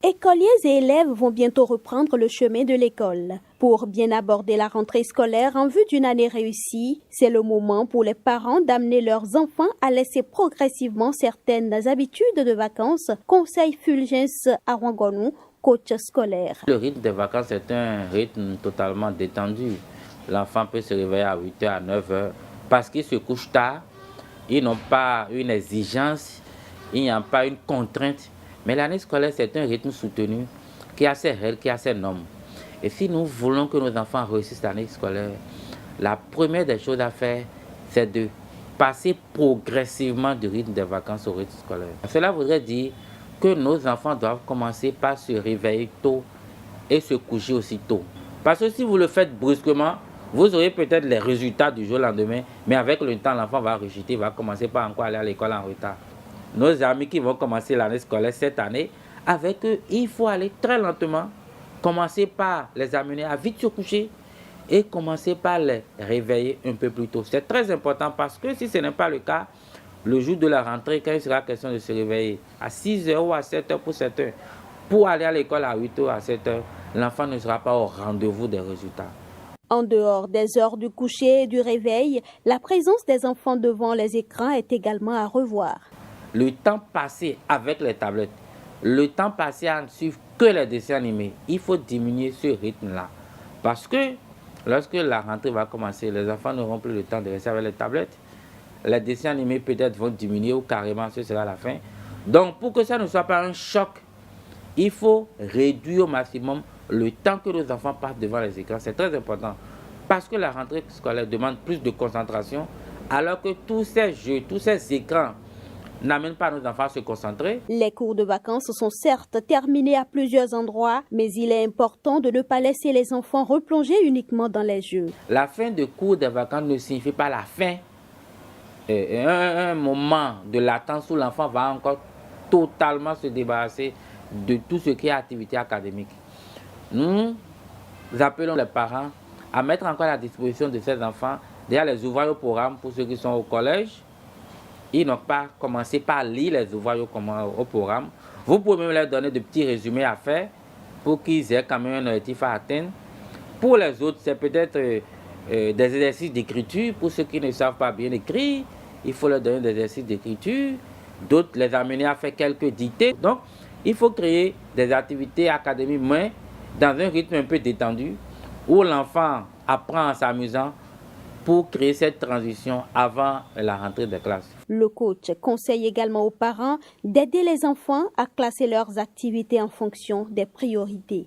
Écoliers et élèves vont bientôt reprendre le chemin de l'école. Pour bien aborder la rentrée scolaire en vue d'une année réussie, c'est le moment pour les parents d'amener leurs enfants à laisser progressivement certaines habitudes de vacances, conseille Fulgence Arwangonou, coach scolaire. Le rythme des vacances est un rythme totalement détendu. L'enfant peut se réveiller à 8h, à 9h, parce qu'il se couche tard. Ils n'ont pas une exigence, il n'y a pas une contrainte. Mais l'année scolaire, c'est un rythme soutenu qui a ses règles, qui a ses normes. Et si nous voulons que nos enfants réussissent l'année scolaire, la première des choses à faire, c'est de passer progressivement du rythme des vacances au rythme scolaire. Cela voudrait dire que nos enfants doivent commencer par se réveiller tôt et se coucher aussi tôt. Parce que si vous le faites brusquement, vous aurez peut-être les résultats du jour au lendemain, mais avec le temps, l'enfant va rejeter, va commencer par encore aller à l'école en retard. Nos amis qui vont commencer l'année scolaire cette année, avec eux, il faut aller très lentement, commencer par les amener à vite se coucher et commencer par les réveiller un peu plus tôt. C'est très important parce que si ce n'est pas le cas, le jour de la rentrée, quand il sera question de se réveiller à 6h ou à 7h pour 7h, pour aller à l'école à 8h ou à 7h, l'enfant ne sera pas au rendez-vous des résultats. En dehors des heures du coucher et du réveil, la présence des enfants devant les écrans est également à revoir. Le temps passé avec les tablettes, le temps passé à ne suivre que les dessins animés, il faut diminuer ce rythme-là. Parce que lorsque la rentrée va commencer, les enfants n'auront plus le temps de rester avec les tablettes. Les dessins animés peut-être vont diminuer ou carrément ce sera la fin. Donc pour que ça ne soit pas un choc, il faut réduire au maximum le temps que nos enfants passent devant les écrans. C'est très important parce que la rentrée scolaire demande plus de concentration alors que tous ces jeux, tous ces écrans n'amènent pas nos enfants à se concentrer. Les cours de vacances sont certes terminés à plusieurs endroits, mais il est important de ne pas laisser les enfants replonger uniquement dans les jeux. La fin de cours des vacances ne signifie pas la fin. Un moment de latence où l'enfant va encore totalement se débarrasser de tout ce qui est activité académique. Nous appelons les parents à mettre encore à la disposition de ces enfants déjà les ouvrages au programme pour ceux qui sont au collège. Ils n'ont pas commencé par lire les ouvrages au programme. Vous pouvez même leur donner de petits résumés à faire pour qu'ils aient quand même un objectif à atteindre. Pour les autres, c'est peut-être des exercices d'écriture. Pour ceux qui ne savent pas bien écrire, il faut leur donner des exercices d'écriture. D'autres, les amener à faire quelques dictées. Donc, il faut créer des activités académiques, mais dans un rythme un peu détendu, où l'enfant apprend en s'amusant pour créer cette transition avant la rentrée des classes. Le coach conseille également aux parents d'aider les enfants à classer leurs activités en fonction des priorités.